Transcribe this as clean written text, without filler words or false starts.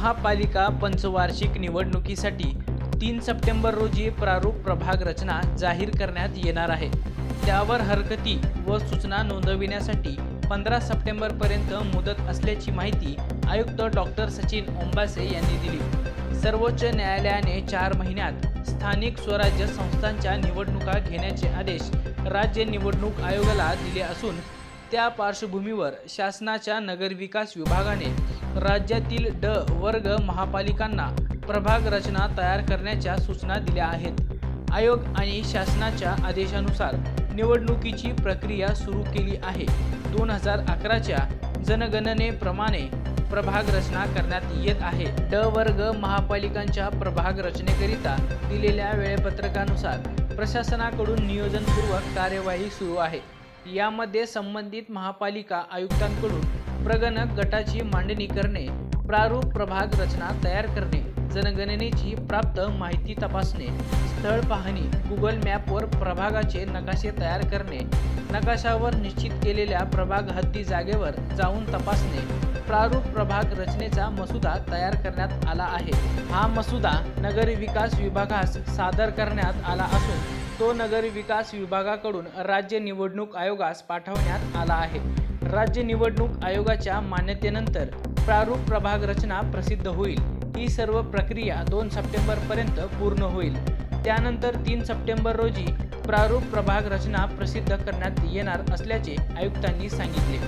महापालिका पंचवार्षिक निवडणुकीसाठी 3 सप्टेंबर रोजी प्रारूप प्रभाग रचना जाहीर करण्यात येणार आहे। त्यावर हरकती व सूचना नोंदविण्यासाठी 15 सप्टेंबरपर्यंत मुदत असल्याची माहिती आयुक्त डॉक्टर सचिन ओंबासे यांनी दिली। सर्वोच्च न्यायालयाने 4 महिन्यात स्थानिक स्वराज्य संस्थांच्या निवडणुका घेण्याचे आदेश राज्य निवडणूक आयोगाला दिले असून त्या पार्श्वभूमीवर शासनाच्या नगरविकास विभागाने राज्यातील ड वर्ग महापालिकांना प्रभाग रचना तयार करण्याच्या सूचना दिल्या आहेत। आयोग आणि शासनाच्या आदेशानुसार निवडणुकीची प्रक्रिया सुरू केली आहे। 2011च्या जनगणनेप्रमाणे प्रभाग रचना करण्यात येत आहे। ड वर्ग महापालिकांच्या प्रभाग रचनेकरिता दिलेल्या वेळापत्रकानुसार प्रशासनाकडून नियोजनपूर्वक कार्यवाही सुरू आहे। यामध्ये संबंधित महापालिका आयुक्तांकडून प्रगणक गटाची मांडणी करणे, प्रारूप प्रभाग रचना तयार करणे, जनगणनेची प्राप्त माहिती तपासणे, स्थळ पाहणी, गुगल मॅपवर प्रभागाचे नकाशे तयार करणे, नकाशावर निश्चित केलेल्या प्रभाग हद्दी जागेवर जाऊन तपासणे, प्रारूप प्रभाग रचनेचा मसुदा तयार करण्यात आला आहे। हा मसुदा नगरविकास विभागास सादर करण्यात आला असून तो नगरविकास विभागाकडून राज्य निवडणूक आयोगास पाठवण्यात आला आहे। राज्य निवडणूक आयोगाच्या मान्यतेनंतर प्रारूप प्रभाग रचना प्रसिद्ध होईल। ही सर्व प्रक्रिया 2 सप्टेंबरपर्यंत पूर्ण होईल। त्यानंतर 3 सप्टेंबर रोजी प्रारूप प्रभाग रचना प्रसिद्ध करण्यात येणार असल्याचे आयुक्तांनी सांगितले।